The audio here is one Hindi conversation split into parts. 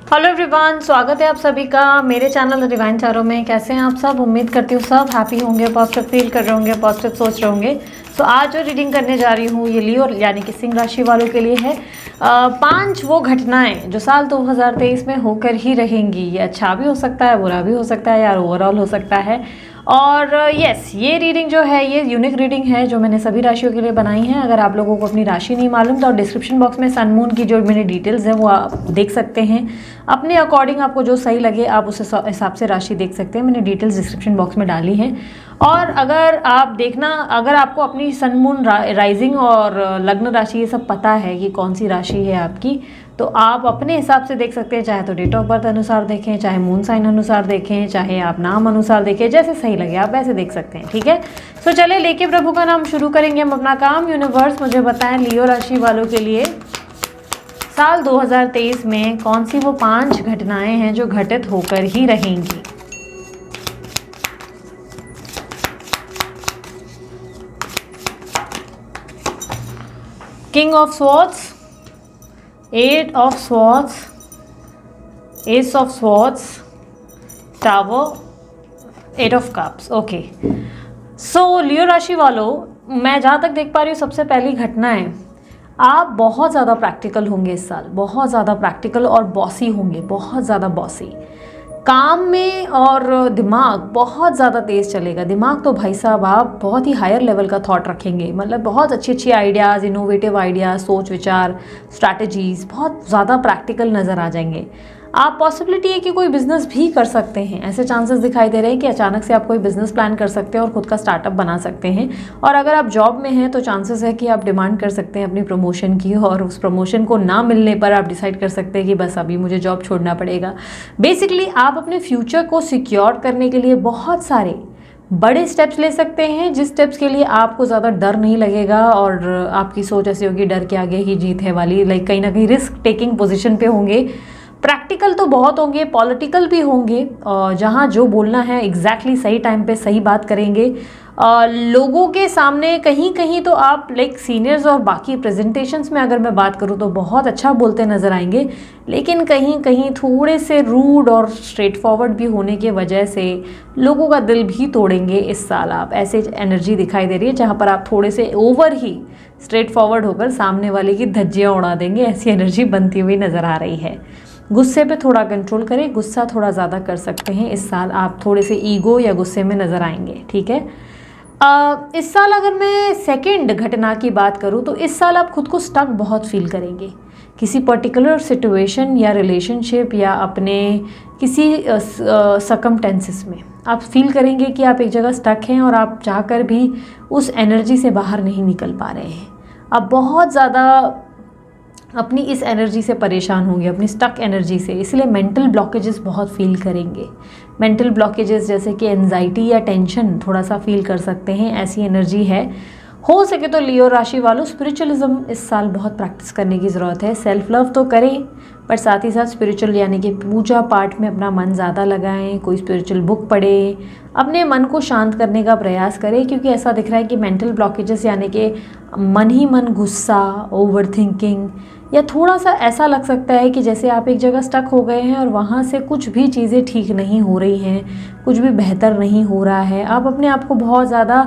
हेलो एवरीवन, स्वागत है आप सभी का मेरे चैनल डिवाइन चारों में। कैसे हैं आप सब? उम्मीद करती हूँ सब हैप्पी होंगे, पॉजिटिव फील कर रहे होंगे, पॉजिटिव सोच रहे होंगे। तो आज जो रीडिंग करने जा रही हूँ ये लियो यानी कि सिंह राशि वालों के लिए है। 5 वो घटनाएं जो साल 2023 में होकर ही रहेंगी। ये अच्छा भी हो सकता है, बुरा भी हो सकता है, यार ओवरऑल हो सकता है। और यस, ये रीडिंग जो है ये यूनिक रीडिंग है जो मैंने सभी राशियों के लिए बनाई है। अगर आप लोगों को अपनी राशि नहीं मालूम तो डिस्क्रिप्शन बॉक्स में सन मून की जो मेरी डिटेल्स है वो आप देख सकते हैं। अपने अकॉर्डिंग आपको जो सही लगे आप उस हिसाब से राशि देख सकते हैं। मैंने डिटेल्स डिस्क्रिप्शन बॉक्स में डाली हैं। और अगर आपको अपनी सन मून राइजिंग और लग्न राशि ये सब पता है कि कौन सी राशि है आपकी, तो आप अपने हिसाब से देख सकते हैं। चाहे तो डेट ऑफ बर्थ अनुसार देखें, चाहे मून साइन अनुसार देखें, चाहे आप नाम अनुसार देखें, जैसे सही लगे आप वैसे देख सकते हैं। ठीक है, तो चले लेके प्रभु का नाम शुरू करेंगे हम अपना काम। यूनिवर्स मुझे बताएं लियो राशि वालों के लिए साल 2023 में कौन सी वो 5 घटनाएं हैं जो घटित होकर ही रहेंगी। King of swords, 8 of swords, ace of swords, tower, 8 of cups. Okay, so Leo राशि वालों, मैं जहाँ तक देख पा रही हूँ सबसे पहली घटना है आप बहुत ज़्यादा प्रैक्टिकल होंगे इस साल। बहुत ज़्यादा प्रैक्टिकल और बॉसी होंगे, बहुत ज़्यादा बॉसी काम में। और दिमाग बहुत ज़्यादा तेज़ चलेगा। दिमाग तो भाई साहब आप बहुत ही हायर लेवल का थॉट रखेंगे। मतलब बहुत अच्छी अच्छी आइडियाज़, इनोवेटिव आइडियाज़, सोच विचार, स्ट्रैटेजीज़ बहुत ज़्यादा प्रैक्टिकल नज़र आ जाएंगे। आप पॉसिबिलिटी है कि कोई बिज़नेस भी कर सकते हैं। ऐसे चांसेस दिखाई दे रहे हैं कि अचानक से आप कोई बिज़नेस प्लान कर सकते हैं और खुद का स्टार्टअप बना सकते हैं। और अगर आप जॉब में हैं तो चांसेस है कि आप डिमांड कर सकते हैं अपनी प्रमोशन की, और उस प्रमोशन को ना मिलने पर आप डिसाइड कर सकते हैं कि बस अभी मुझे जॉब छोड़ना पड़ेगा। बेसिकली आप अपने फ्यूचर को सिक्योर करने के लिए बहुत सारे बड़े स्टेप्स ले सकते हैं, जिस स्टेप्स के लिए आपको ज़्यादा डर नहीं लगेगा। और आपकी सोच ऐसी होगी डर के आगे ही जीत है वाली। लाइक कहीं ना कहीं रिस्क टेकिंग पोजीशन पे होंगे। प्रैक्टिकल तो बहुत होंगे, पॉलिटिकल भी होंगे, जहाँ जो बोलना है एग्जैक्टली सही टाइम पे सही बात करेंगे। लोगों के सामने कहीं कहीं तो आप लाइक सीनियर्स और बाकी प्रेजेंटेशंस में अगर मैं बात करूँ तो बहुत अच्छा बोलते नज़र आएंगे, लेकिन कहीं कहीं थोड़े से रूड और स्ट्रेट फॉरवर्ड भी होने की वजह से लोगों का दिल भी तोड़ेंगे इस साल आप। ऐसे एनर्जी दिखाई दे रही है जहाँ पर आप थोड़े से ओवर ही स्ट्रेट फॉरवर्ड होकर सामने वाले की धज्जियाँ उड़ा देंगे। ऐसी एनर्जी बनती हुई नज़र आ रही है। गुस्से पे थोड़ा कंट्रोल करें, गुस्सा थोड़ा ज़्यादा कर सकते हैं इस साल आप। थोड़े से ईगो या गुस्से में नज़र आएंगे। ठीक है, इस साल अगर मैं सेकंड घटना की बात करूं तो इस साल आप खुद को स्टक बहुत फील करेंगे। किसी पर्टिकुलर सिचुएशन या रिलेशनशिप या अपने किसी सर्कमटेंसेस में आप फील करेंगे कि आप एक जगह स्टक हैं और आप चाहकर भी उस एनर्जी से बाहर नहीं निकल पा रहे हैं। आप बहुत ज़्यादा अपनी इस एनर्जी से परेशान होंगे, अपनी स्टक एनर्जी से। इसलिए मेंटल ब्लॉकेजेस बहुत फील करेंगे। मेंटल ब्लॉकेजेस जैसे कि एंजाइटी या टेंशन थोड़ा सा फील कर सकते हैं, ऐसी एनर्जी है। हो सके तो लियो राशि वालों स्पिरिचुअलिज्म इस साल बहुत प्रैक्टिस करने की ज़रूरत है। सेल्फ लव तो करें पर साथ ही साथ स्पिरिचुअल यानी कि पूजा पाठ में अपना मन ज़्यादा लगाएं। कोई स्पिरिचुअल बुक पढ़ें, अपने मन को शांत करने का प्रयास करें, क्योंकि ऐसा दिख रहा है कि मेंटल ब्लॉकेजेस यानी कि मन ही मन गुस्सा, ओवर थिंकिंग, या थोड़ा सा ऐसा लग सकता है कि जैसे आप एक जगह स्टक हो गए हैं और वहाँ से कुछ भी चीज़ें ठीक नहीं हो रही हैं, कुछ भी बेहतर नहीं हो रहा है। आप अपने आप को बहुत ज़्यादा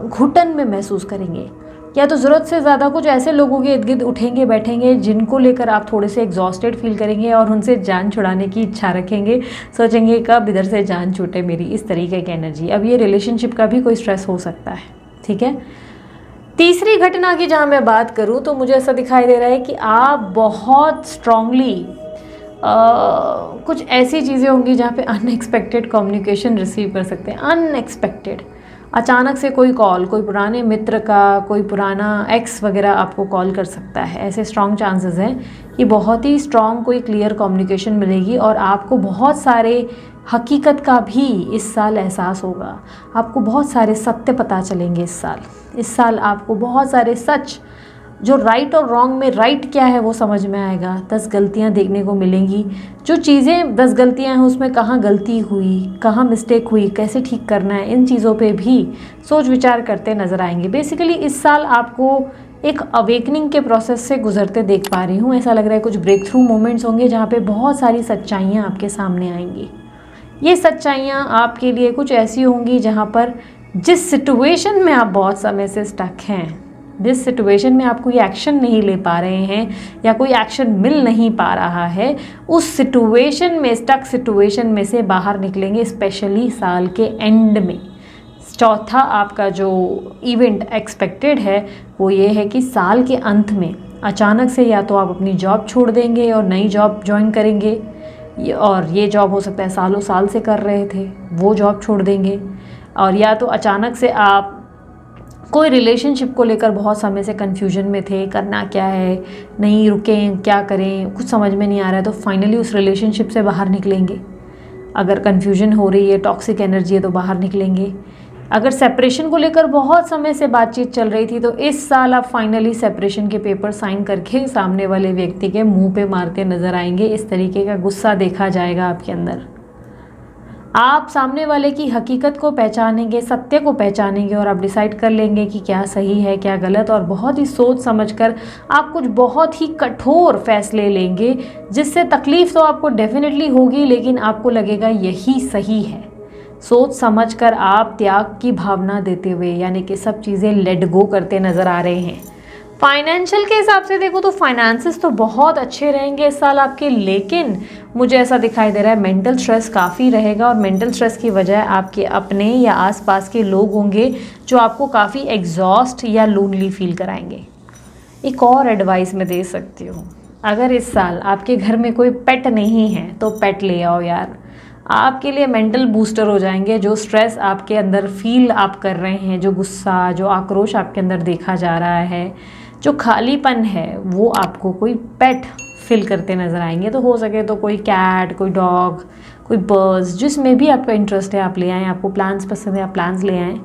घुटन में महसूस करेंगे, या तो ज़रूरत से ज़्यादा कुछ ऐसे लोगों के इर्द गिर्द उठेंगे बैठेंगे जिनको लेकर आप थोड़े से एग्जॉस्टेड फील करेंगे और उनसे जान छुड़ाने की इच्छा रखेंगे। सोचेंगे कब इधर से जान छूटे मेरी, इस तरीके की एनर्जी। अब ये रिलेशनशिप का भी कोई स्ट्रेस हो सकता है। ठीक है, तीसरी घटना की जहाँ मैं बात करूँ तो मुझे ऐसा दिखाई दे रहा है कि आप बहुत स्ट्रांगली कुछ ऐसी चीज़ें होंगी जहाँ पे अनएक्सपेक्टेड कम्युनिकेशन रिसीव कर सकते हैं। अनएक्सपेक्टेड, अचानक से कोई कॉल, कोई पुराने मित्र का, कोई पुराना एक्स वगैरह आपको कॉल कर सकता है। ऐसे स्ट्रॉन्ग चांसेस हैं कि बहुत ही स्ट्रॉन्ग कोई क्लियर कम्युनिकेशन मिलेगी और आपको बहुत सारे हकीकत का भी इस साल एहसास होगा। आपको बहुत सारे सत्य पता चलेंगे इस साल। इस साल आपको बहुत सारे सच, जो राइट और रॉन्ग में राइट क्या है वो समझ में आएगा। 10 गलतियां देखने को मिलेंगी। जो चीज़ें 10 गलतियां हैं उसमें कहाँ गलती हुई, कहाँ मिस्टेक हुई, कैसे ठीक करना है, इन चीज़ों पे भी सोच विचार करते नज़र आएंगे। बेसिकली इस साल आपको एक अवेकनिंग के प्रोसेस से गुजरते देख पा रही हूँ। ऐसा लग रहा है कुछ ब्रेक थ्रू मोमेंट्स होंगे जहाँ पे बहुत सारी सच्चाइयाँ आपके सामने आएंगी। ये सच्चाइयाँ आपके लिए कुछ ऐसी होंगी जहाँ पर जिस सिचुएशन में आप बहुत समय से स्टक हैं, जिस सिचुएशन में आप कोई एक्शन नहीं ले पा रहे हैं या कोई एक्शन मिल नहीं पा रहा है, उस सिचुएशन में, स्टक सिचुएशन में से बाहर निकलेंगे, स्पेशली साल के एंड में। चौथा आपका जो इवेंट एक्सपेक्टेड है वो ये है कि साल के अंत में अचानक से या तो आप अपनी जॉब छोड़ देंगे और नई जॉब ज्वाइन करेंगे, और ये जॉब हो सकता है सालों साल से कर रहे थे वो जॉब छोड़ देंगे, और या तो अचानक से आप कोई रिलेशनशिप को लेकर बहुत समय से कन्फ्यूजन में थे, करना क्या है, नहीं रुकें, क्या करें, कुछ समझ में नहीं आ रहा है, तो फाइनली उस रिलेशनशिप से बाहर निकलेंगे। अगर कन्फ्यूजन हो रही है, टॉक्सिक एनर्जी है, तो बाहर निकलेंगे। अगर सेपरेशन को लेकर बहुत समय से बातचीत चल रही थी तो इस साल आप फाइनली सेपरेशन के पेपर साइन करके सामने वाले व्यक्ति के मुंह पे मारते नजर आएंगे। इस तरीके का गुस्सा देखा जाएगा आपके अंदर। आप सामने वाले की हकीकत को पहचानेंगे, सत्य को पहचानेंगे, और आप डिसाइड कर लेंगे कि क्या सही है क्या गलत, और बहुत ही सोच समझकर आप कुछ बहुत ही कठोर फैसले लेंगे, जिससे तकलीफ़ तो आपको डेफिनेटली होगी, लेकिन आपको लगेगा यही सही है। सोच समझकर आप त्याग की भावना देते हुए, यानी कि सब चीज़ें लेट गो करते नज़र आ रहे हैं। फाइनेंशियल के हिसाब से देखो तो फाइनेंसेस तो बहुत अच्छे रहेंगे इस साल आपके, लेकिन मुझे ऐसा दिखाई दे रहा है मेंटल स्ट्रेस काफ़ी रहेगा, और मेंटल स्ट्रेस की वजह आपके अपने या आसपास के लोग होंगे जो आपको काफ़ी एग्जॉस्ट या लोनली फील कराएंगे। एक और एडवाइस मैं दे सकती हूँ, अगर इस साल आपके घर में कोई पेट नहीं है तो पेट ले आओ यार। आपके लिए मेंटल बूस्टर हो जाएंगे। जो स्ट्रेस आपके अंदर फील आप कर रहे हैं, जो गुस्सा, जो आक्रोश आपके अंदर देखा जा रहा है, जो खालीपन है, वो आपको कोई पेट फिल करते नज़र आएंगे। तो हो सके तो कोई कैट, कोई डॉग, कोई बर्ड्स, जिसमें भी आपका इंटरेस्ट है आप ले आएँ। आपको प्लांट्स पसंद है आप प्लांट्स ले आएँ।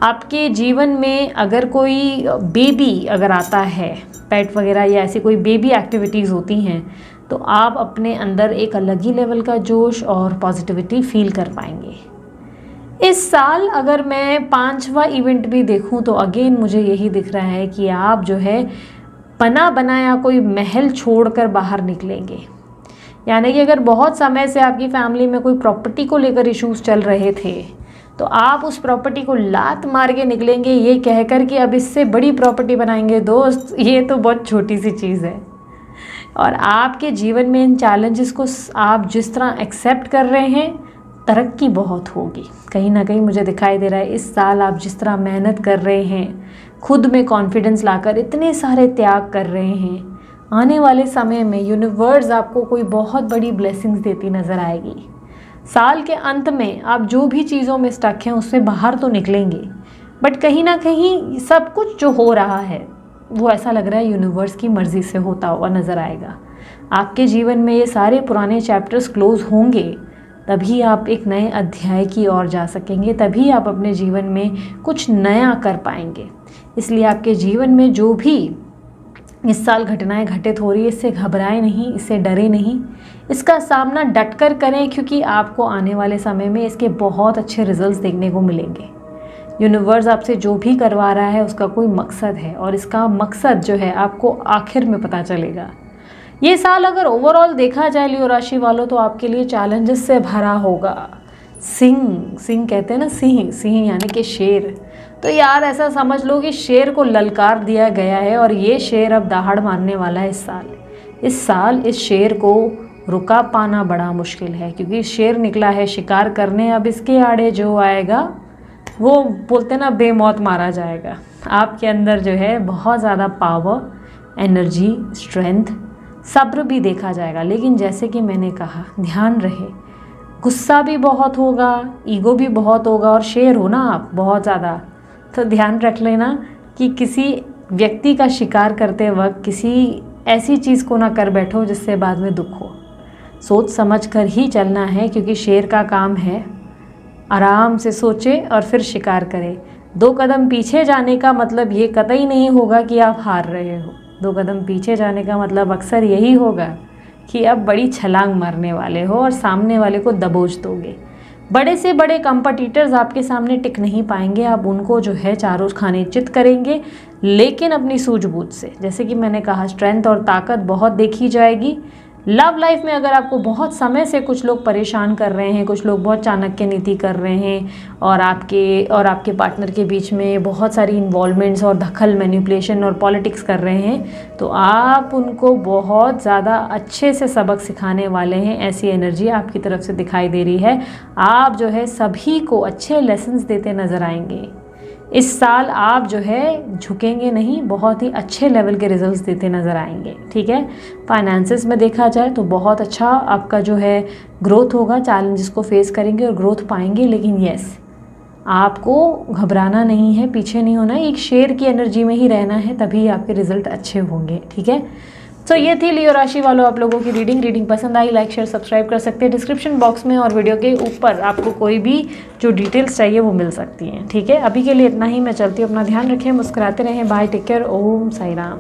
आपके जीवन में अगर कोई बेबी अगर आता है, पेट वगैरह या ऐसी कोई बेबी एक्टिविटीज़ होती हैं, तो आप अपने अंदर एक अलग ही लेवल का जोश और पॉजिटिविटी फील कर पाएंगे। इस साल अगर मैं 5वां इवेंट भी देखूं तो अगेन मुझे यही दिख रहा है कि आप जो है बना बनाया कोई महल छोड़कर बाहर निकलेंगे। यानी कि अगर बहुत समय से आपकी फैमिली में कोई प्रॉपर्टी को लेकर इश्यूज चल रहे थे, तो आप उस प्रॉपर्टी को लात मार के निकलेंगे, ये कहकर कि अब इससे बड़ी प्रॉपर्टी बनाएंगे। दोस्त, ये तो बहुत छोटी सी चीज़ है, और आपके जीवन में इन चैलेंजेस को आप जिस तरह एक्सेप्ट कर रहे हैं, तरक्की बहुत होगी। कहीं ना कहीं मुझे दिखाई दे रहा है इस साल आप जिस तरह मेहनत कर रहे हैं, खुद में कॉन्फिडेंस लाकर इतने सारे त्याग कर रहे हैं, आने वाले समय में यूनिवर्स आपको कोई बहुत बड़ी ब्लेसिंग्स देती नज़र आएगी। साल के अंत में आप जो भी चीज़ों में स्टक हैं उससे बाहर तो निकलेंगे, बट कहीं ना कहीं सब कुछ जो हो रहा है वो ऐसा लग रहा है यूनिवर्स की मर्ज़ी से होता हुआ नज़र आएगा। आपके जीवन में ये सारे पुराने चैप्टर्स क्लोज होंगे, तभी आप एक नए अध्याय की ओर जा सकेंगे, तभी आप अपने जीवन में कुछ नया कर पाएंगे। इसलिए आपके जीवन में जो भी इस साल घटनाएं घटित हो रही है, इससे घबराएं नहीं, इससे डरे नहीं, इसका सामना डटकर करें, क्योंकि आपको आने वाले समय में इसके बहुत अच्छे रिजल्ट्स देखने को मिलेंगे। यूनिवर्स आपसे जो भी करवा रहा है उसका कोई मकसद है, और इसका मकसद जो है आपको आखिर में पता चलेगा। ये साल अगर ओवरऑल देखा जाए लियो राशि वालों, तो आपके लिए चैलेंजेस से भरा होगा। सिंह कहते हैं ना, सिंह यानी कि शेर। तो यार ऐसा समझ लो कि शेर को ललकार दिया गया है, और ये शेर अब दहाड़ मारने वाला है इस साल इस शेर को रुका पाना बड़ा मुश्किल है, क्योंकि शेर निकला है शिकार करने। अब इसके आड़े जो आएगा वो बोलते ना बेमौत मारा जाएगा। आपके अंदर जो है बहुत ज़्यादा पावर, एनर्जी, स्ट्रेंथ, सब्र भी देखा जाएगा। लेकिन जैसे कि मैंने कहा, ध्यान रहे, गुस्सा भी बहुत होगा, ईगो भी बहुत होगा, और शेर हो ना आप बहुत ज़्यादा, तो ध्यान रख लेना कि किसी व्यक्ति का शिकार करते वक्त किसी ऐसी चीज़ को ना कर बैठो जिससे बाद में दुख हो। सोच समझ कर ही चलना है, क्योंकि शेर का काम है आराम से सोचे और फिर शिकार करे। 2 कदम पीछे जाने का मतलब ये कतई नहीं होगा कि आप हार रहे हो। 2 कदम पीछे जाने का मतलब अक्सर यही होगा कि अब बड़ी छलांग मारने वाले हो और सामने वाले को दबोच दोगे। बड़े से बड़े कंपटीटर्स आपके सामने टिक नहीं पाएंगे, आप उनको जो है चारों खाने चित करेंगे, लेकिन अपनी सूझबूझ से। जैसे कि मैंने कहा, स्ट्रेंथ और ताकत बहुत देखी जाएगी। लव लाइफ में अगर आपको बहुत समय से कुछ लोग परेशान कर रहे हैं, कुछ लोग बहुत चाणक्य नीति कर रहे हैं और आपके पार्टनर के बीच में बहुत सारी इन्वॉल्वमेंट्स और दखल, मैनिपुलेशन और पॉलिटिक्स कर रहे हैं, तो आप उनको बहुत ज़्यादा अच्छे से सबक सिखाने वाले हैं। ऐसी एनर्जी आपकी तरफ से दिखाई दे रही है। आप जो है सभी को अच्छे लेसन्स देते नज़र आएंगे। इस साल आप जो है झुकेंगे नहीं, बहुत ही अच्छे लेवल के रिजल्ट्स देते नज़र आएंगे। ठीक है, फाइनेंसेस में देखा जाए तो बहुत अच्छा आपका जो है ग्रोथ होगा, चैलेंजेस को फेस करेंगे और ग्रोथ पाएंगे। लेकिन यस, आपको घबराना नहीं है, पीछे नहीं होना है, एक शेर की एनर्जी में ही रहना है, तभी आपके रिजल्ट अच्छे होंगे। ठीक है, तो ये थी लियो राशि वालों आप लोगों की रीडिंग पसंद आई, लाइक शेयर सब्सक्राइब कर सकते हैं डिस्क्रिप्शन बॉक्स में, और वीडियो के ऊपर आपको कोई भी जो डिटेल्स चाहिए वो मिल सकती हैं। ठीक है, अभी के लिए इतना ही, मैं चलती हूँ, अपना ध्यान रखें, मुस्कुराते रहें, बाय, टेक केयर, ओम साई राम।